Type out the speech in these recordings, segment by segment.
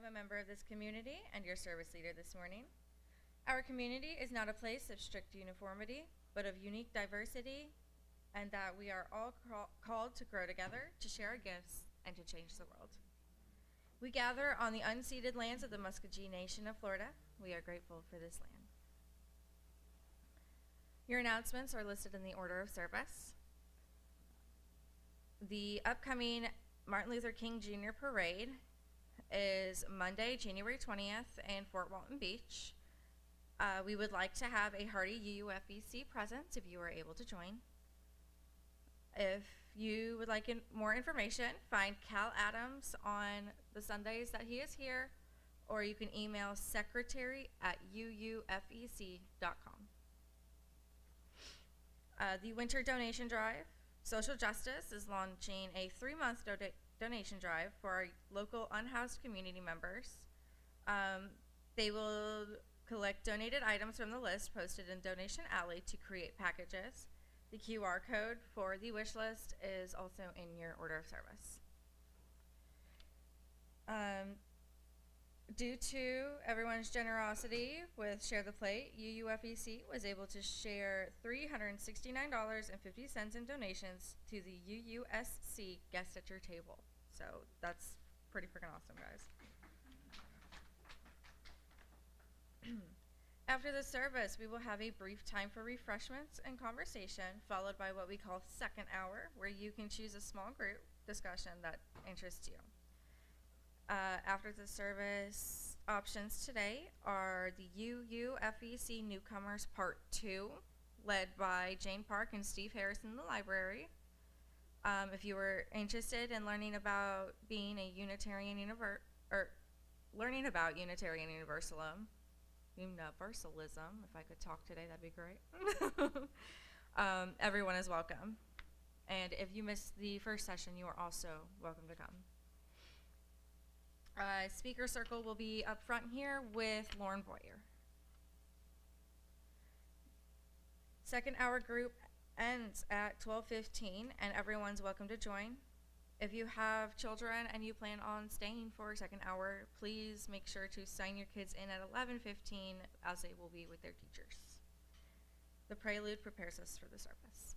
I'm a member of this community and your service leader this morning. Our community is not a place of strict uniformity, but of unique diversity, and that we are all called to grow together, to share our gifts, and to change the world. We gather on the unceded lands of the Muscogee Nation of Florida. We are grateful for this land. Your announcements are listed in the order of service. The upcoming Martin Luther King Jr. Parade is Monday, January 20th in Fort Walton Beach. We would like to have a hearty UUFEC presence if you are able to join. If you would like more information, find Cal Adams on the Sundays that he is here, or you can email secretary@uufec.com. The Winter Donation Drive. Social Justice is launching a 3-month donation drive for our local unhoused community members. They will collect donated items from the list posted in Donation Alley to create packages. The QR code for the wish list is also in your order of service. Due to everyone's generosity with Share the Plate, UUFEC was able to share $369.50 in donations to the UUSC Guest at Your Table. So that's pretty freaking awesome, guys. After the service, we will have a brief time for refreshments and conversation, followed by what we call second hour, where you can choose a small group discussion that interests you. After the service, options today are the UUFEC Newcomers Part 2, led by Jane Park and Steve Harris in the library. If you were interested in learning about being a Unitarian learning about Unitarian Universalism, if I could talk today, that'd be great. Everyone is welcome. And if you missed the first session, you are also welcome to come. Speaker circle will be up front here with Loren Boyer. Second hour group ends at 12:15, and everyone's welcome to join. If you have children and you plan on staying for second hour, please make sure to sign your kids in at 11:15, as they will be with their teachers. The prelude prepares us for the service.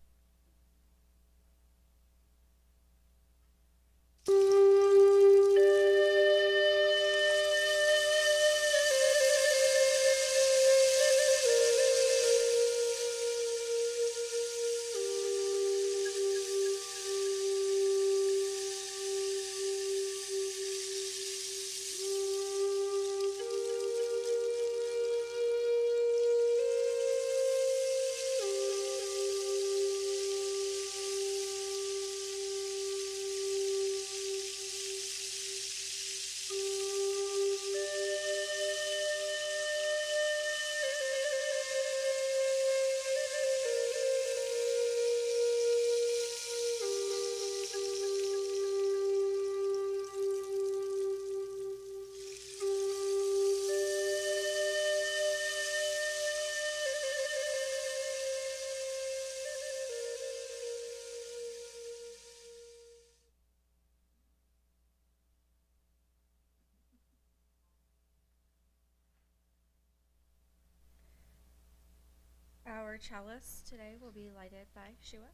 Our chalice today will be lighted by Shua.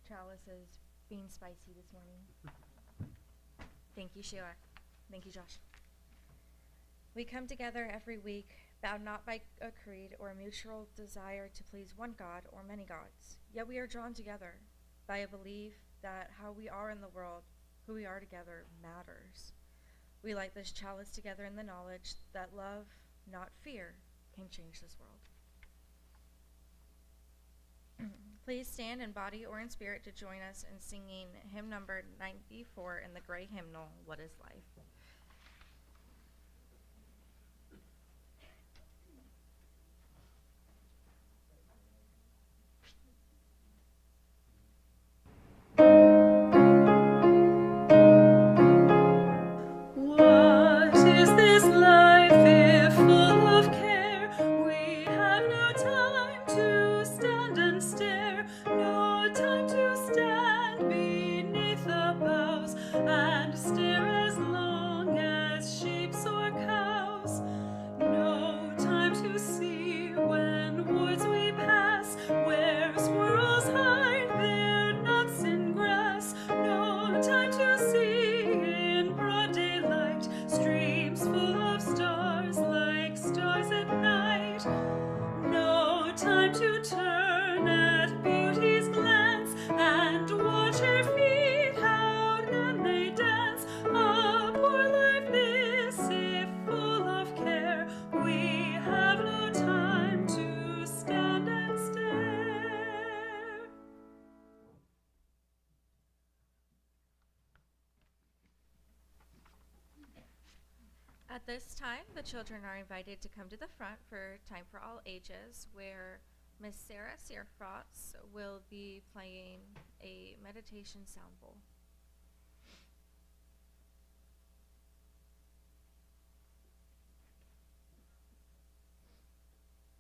Chalice is being spicy this morning. Thank you, Sheila. Thank you, Josh. We come together every week, bound not by a creed or a mutual desire to please one God or many gods, yet we are drawn together by a belief that how we are in the world, who we are together, matters. We light this chalice together in the knowledge that love, not fear, can change this world. Please stand in body or in spirit to join us in singing hymn number 94 in the gray hymnal, What is Life? At this time, the children are invited to come to the front for Time for All Ages, where Miss Sarah Searfrots will be playing a meditation sound bowl.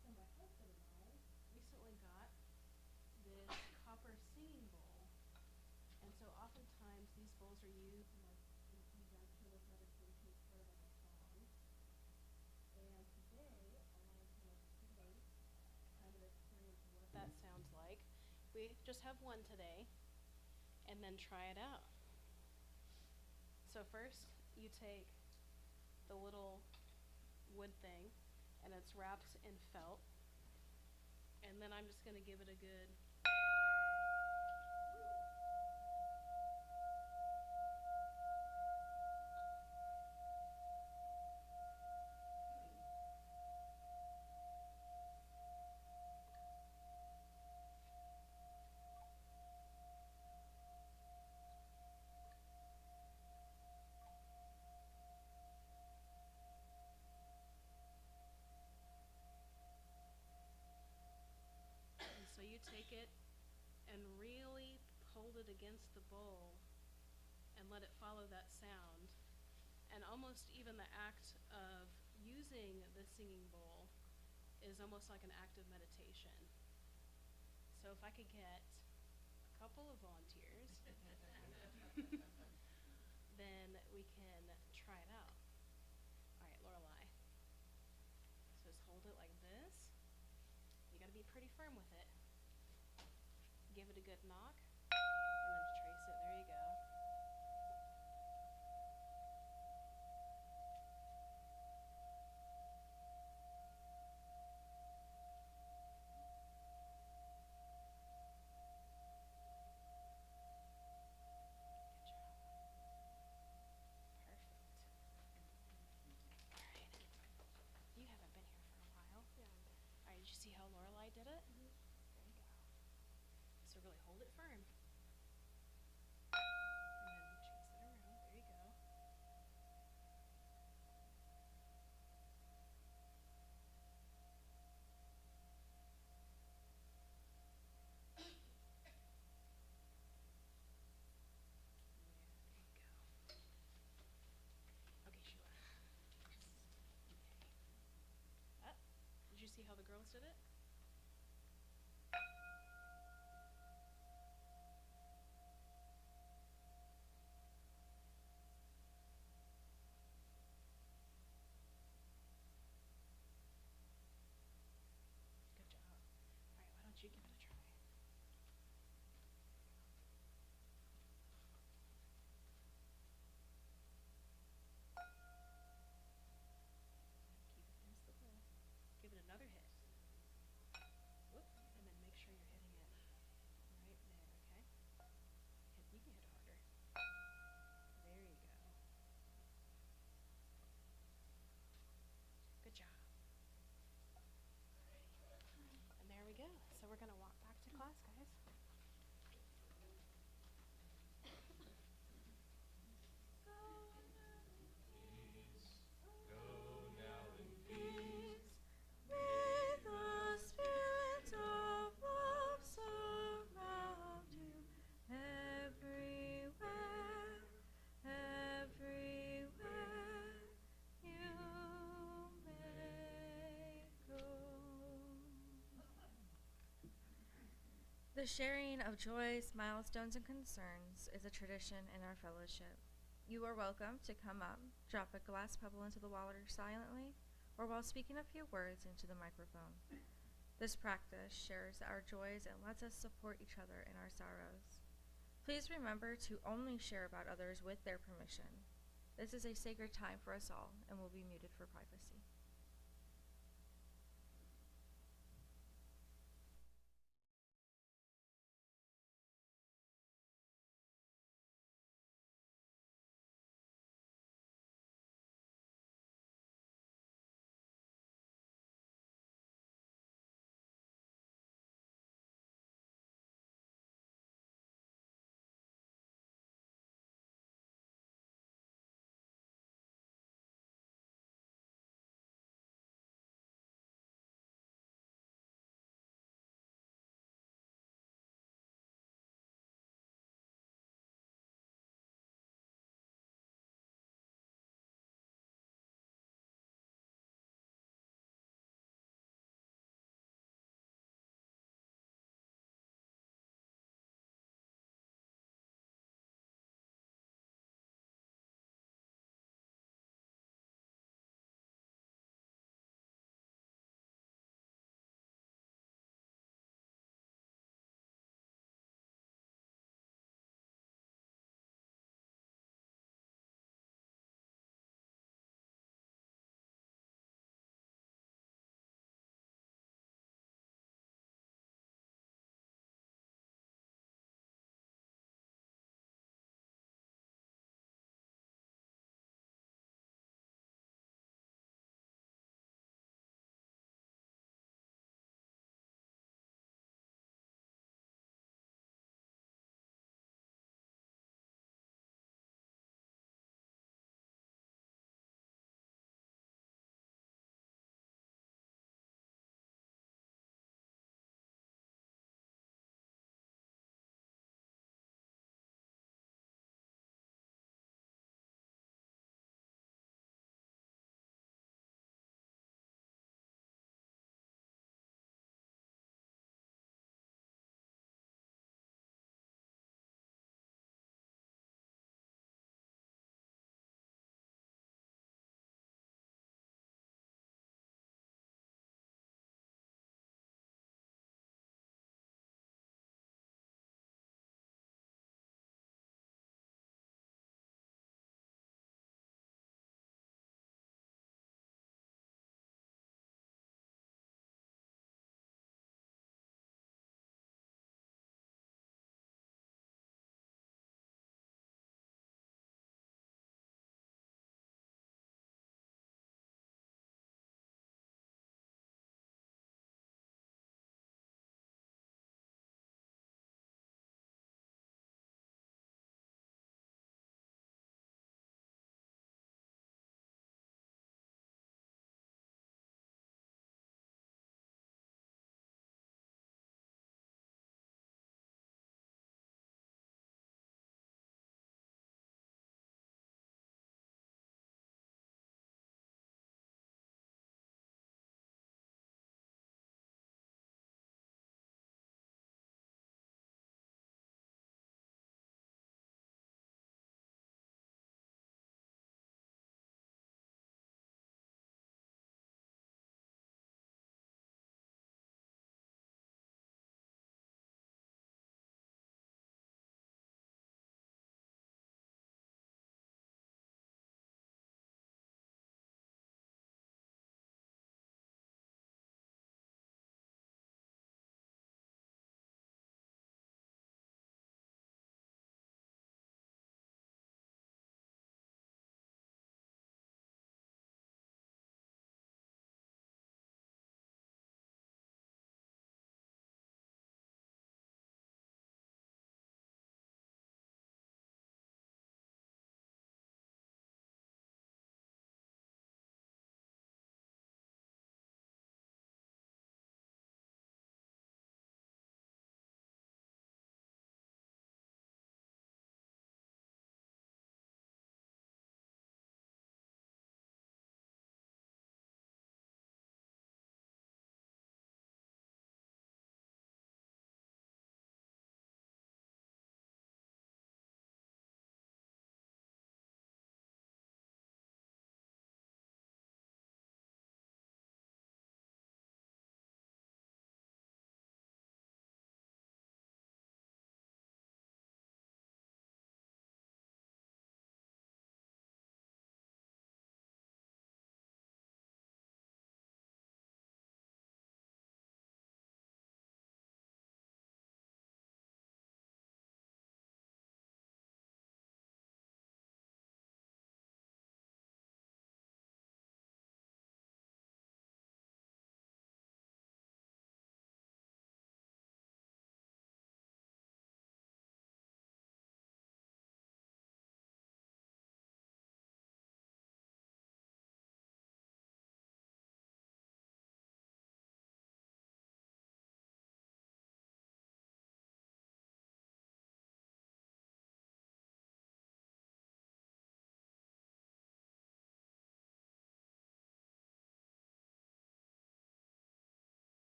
So my husband and I recently got this copper singing bowl, and so oftentimes these bowls are used like in conjunction with meditation as part of like a song. And today I wanted to let the students kind of experience what that sounds like. We just have one today, and then try it out. So first you take the little wood thing, and it's wrapped in felt, and then I'm just going to give it a good so you take it and really hold it against the bowl and let it follow that sound. And almost even the act of using the singing bowl is almost like an act of meditation. So if I could get a couple of volunteers, then we can try it out. All right, Lorelei. So just hold it like this. You gotta be pretty firm with it. Give it a good knock, and then trace it. There you go. You haven't been here for a while. Yeah. All right, did you see how Lorelei did it? Mm-hmm. There you go. So really hold it firm. And then chase it around. There you go. Okay, Sheila. Okay. Did you see how the girls did it? Good job. All right, why don't you give it a try? Keep it against the bowl. Give it another hit. The sharing of joys, milestones, and concerns is a tradition in our fellowship. You are welcome to come up, drop a glass pebble into the water silently, or while speaking a few words into the microphone. This practice shares our joys and lets us support each other in our sorrows. Please remember to only share about others with their permission. This is a sacred time for us all and will be muted for privacy.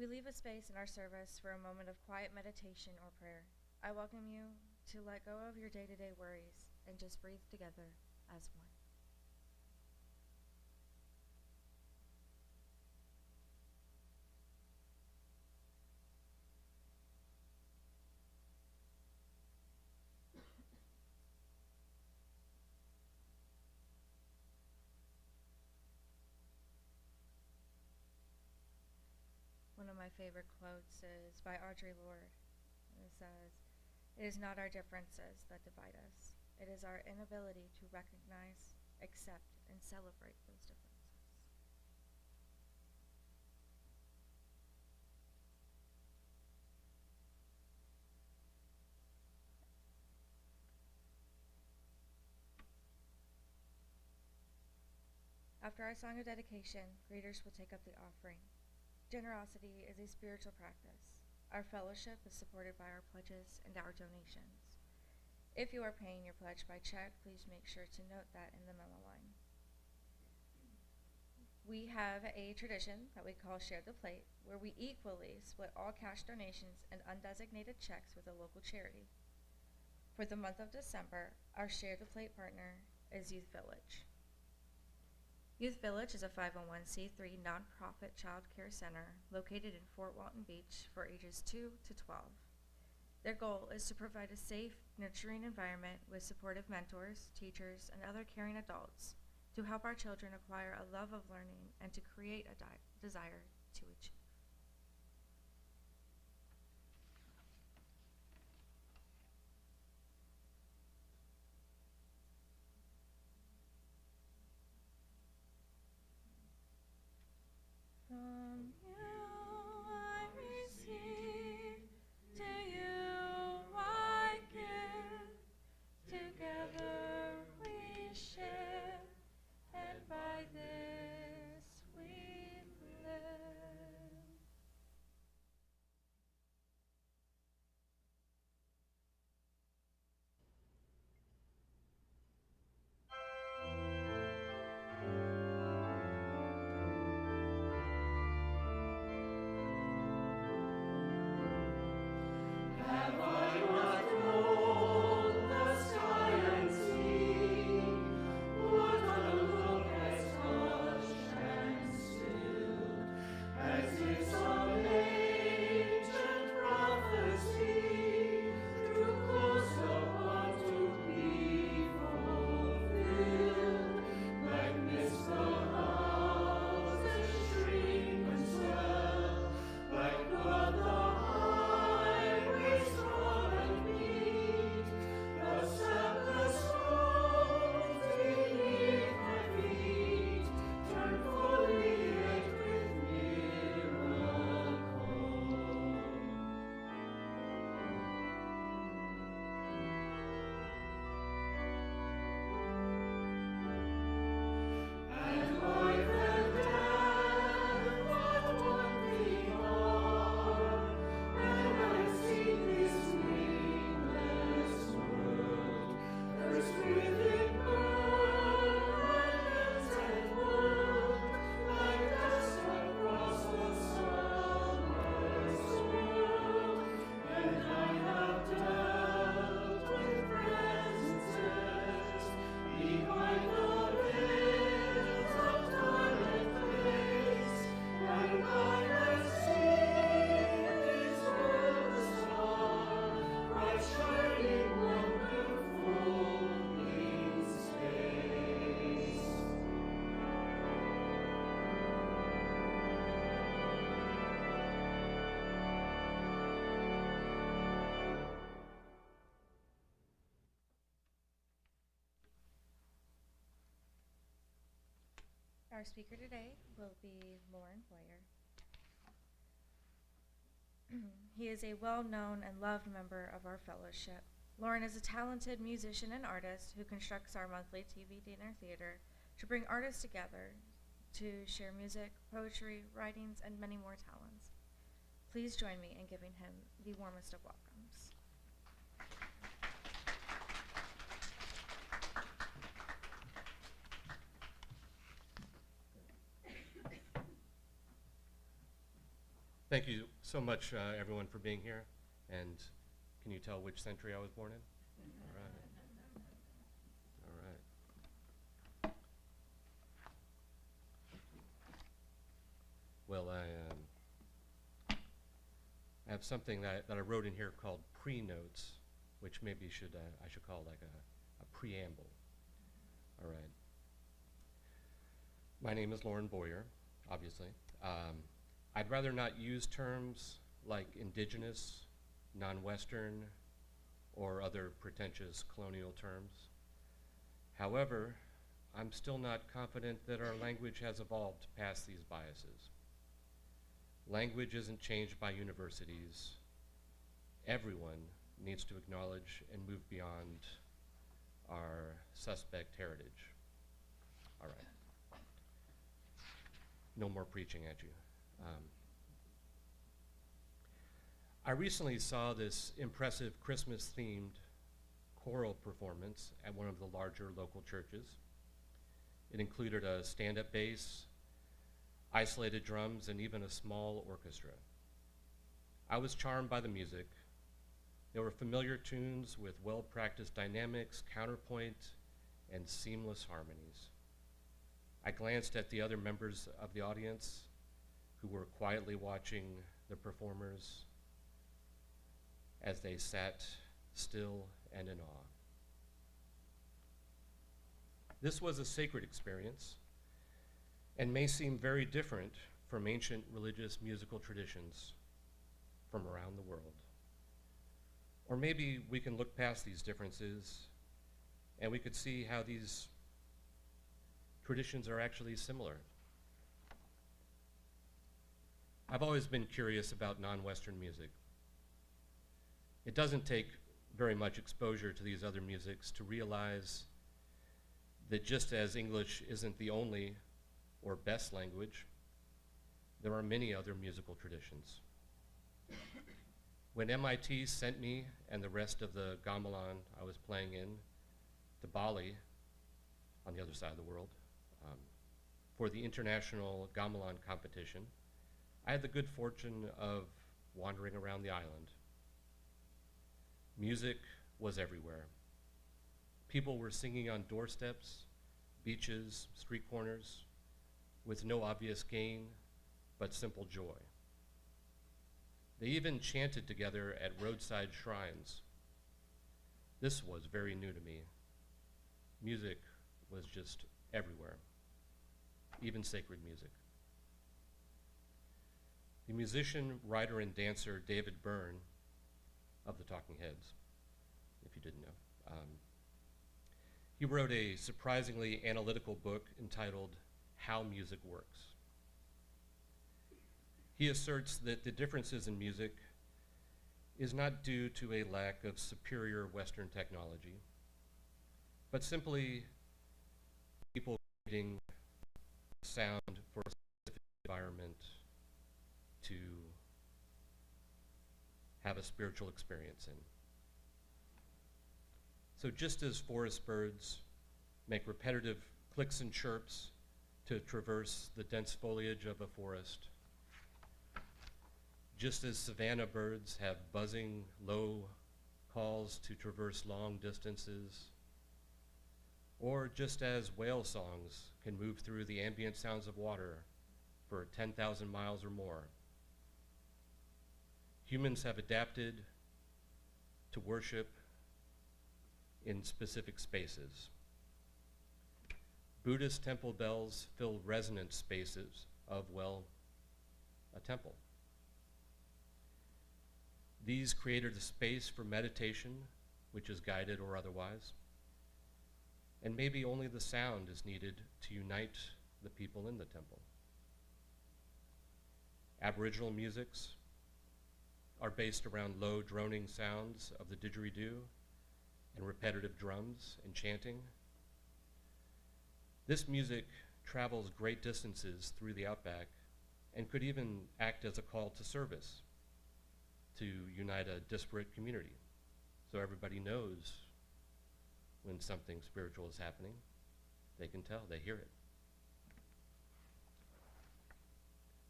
We leave a space in our service for a moment of quiet meditation or prayer. I welcome you to let go of your day-to-day worries and just breathe together as one. One of my favorite quotes is by Audre Lorde. It says, "It is not our differences that divide us. It is our inability to recognize, accept, and celebrate those differences." After our song of dedication, greeters will take up the offering. Generosity is a spiritual practice. Our fellowship is supported by our pledges and our donations. If you are paying your pledge by check, please make sure to note that in the memo line. We have a tradition that we call Share the Plate, where we equally split all cash donations and undesignated checks with a local charity. For the month of December, our Share the Plate partner is Youth Village. Youth Village is a 501c3 nonprofit child care center located in Fort Walton Beach for ages 2 to 12. Their goal is to provide a safe, nurturing environment with supportive mentors, teachers, and other caring adults to help our children acquire a love of learning and to create a desire to achieve. From you I receive, to you I give, together we share, and by this we live. Our speaker today will be Loren Boyer. He is a well-known and loved member of our fellowship. Loren is a talented musician and artist who constructs our monthly TV dinner theater to bring artists together to share music, poetry, writings, and many more talents. Please join me in giving him the warmest of welcomes. Thank you so much, everyone, for being here. And can you tell which century I was born in? All right. All right. Well, I have something that I wrote in here called pre-notes, which maybe I should call like a preamble. All right. My name is Loren Boyer, obviously. I'd rather not use terms like indigenous, non-Western, or other pretentious colonial terms. However, I'm still not confident that our language has evolved past these biases. Language isn't changed by universities. Everyone needs to acknowledge and move beyond our suspect heritage. All right. No more preaching at you. I recently saw this impressive Christmas-themed choral performance at one of the larger local churches. It included a stand-up bass, isolated drums, and even a small orchestra. I was charmed by the music. There were familiar tunes with well-practiced dynamics, counterpoint, and seamless harmonies. I glanced at the other members of the audience who were quietly watching the performers as they sat still and in awe. This was a sacred experience and may seem very different from ancient religious musical traditions from around the world. Or maybe we can look past these differences and we could see how these traditions are actually similar. I've always been curious about non-Western music. It doesn't take very much exposure to these other musics to realize that just as English isn't the only or best language, there are many other musical traditions. When MIT sent me and the rest of the gamelan I was playing in to Bali, on the other side of the world, for the international gamelan competition, I had the good fortune of wandering around the island. Music was everywhere. People were singing on doorsteps, beaches, street corners, with no obvious gain, but simple joy. They even chanted together at roadside shrines. This was very new to me. Music was just everywhere, even sacred music. The musician, writer, and dancer David Byrne of the Talking Heads, if you didn't know, he wrote a surprisingly analytical book entitled How Music Works. He asserts that the differences in music is not due to a lack of superior Western technology, but simply people creating sound for a specific environment to have a spiritual experience in. So just as forest birds make repetitive clicks and chirps to traverse the dense foliage of a forest, just as savanna birds have buzzing, low calls to traverse long distances, or just as whale songs can move through the ambient sounds of water for 10,000 miles or more, humans have adapted to worship in specific spaces. Buddhist temple bells fill resonant spaces of, well, a temple. These created a space for meditation, which is guided or otherwise, and maybe only the sound is needed to unite the people in the temple. Aboriginal musics are based around low droning sounds of the didgeridoo and repetitive drums and chanting. This music travels great distances through the outback and could even act as a call to service to unite a disparate community, so everybody knows when something spiritual is happening. They can tell, they hear it.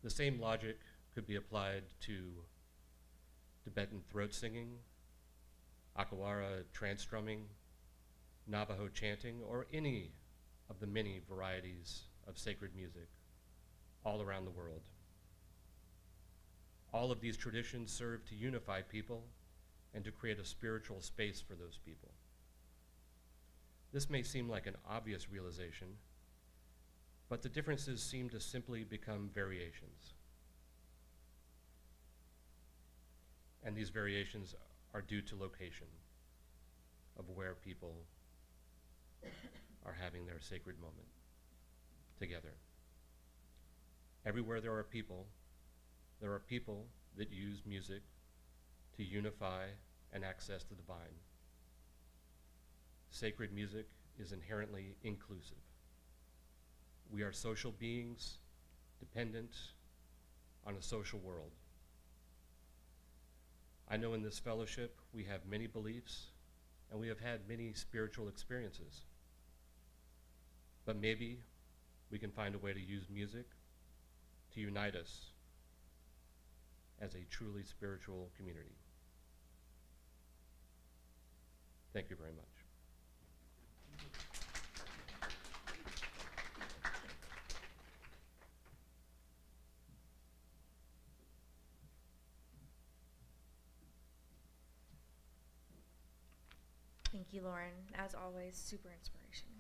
The same logic could be applied to Tibetan throat singing, Akawara trance drumming, Navajo chanting, or any of the many varieties of sacred music all around the world. All of these traditions serve to unify people and to create a spiritual space for those people. This may seem like an obvious realization, but the differences seem to simply become variations. And these variations are due to location of where people are having their sacred moment together. Everywhere there are people that use music to unify and access the divine. Sacred music is inherently inclusive. We are social beings dependent on a social world. I know in this fellowship we have many beliefs and we have had many spiritual experiences. But maybe we can find a way to use music to unite us as a truly spiritual community. Thank you very much. Thank you, Loren. As always, super inspirational.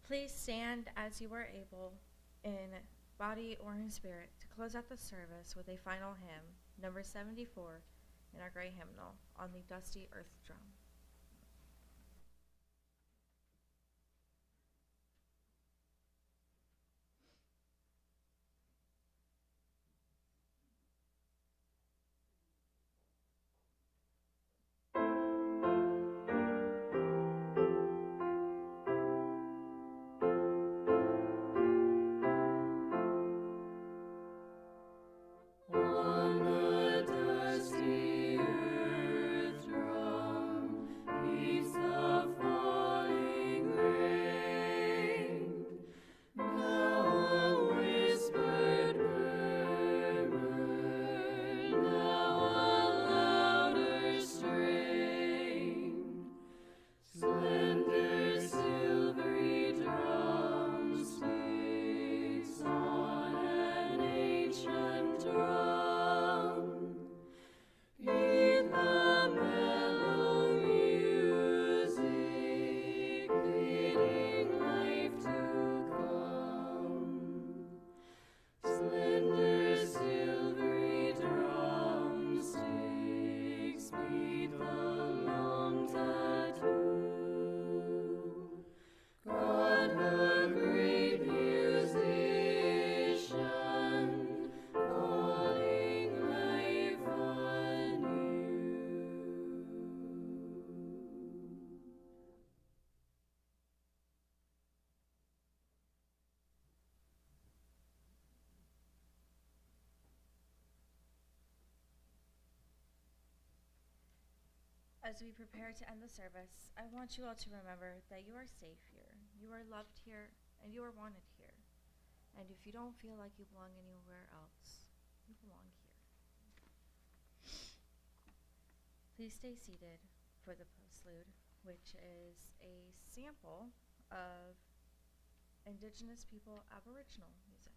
Please stand as you are able in body or in spirit to close out the service with a final hymn, number 74, in our great hymnal, On the Dusty Earth Drum. On the dusty earth drum beats the falling rain. Now a whispered murmur, now a louder strain. Slender silvery drumsticks on an ancient drum beat the mellow music, bidding life to come. Slender silvery drumsticks beat the long tattoo. God, the great musician, calling life anew. As we prepare to end the service, I want you all to remember that you are safe here, you are loved here, and you are wanted here. And if you don't feel like you belong anywhere else, you belong here. Please stay seated for the postlude, which is a sample of Indigenous people Aboriginal music.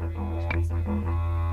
Entrance.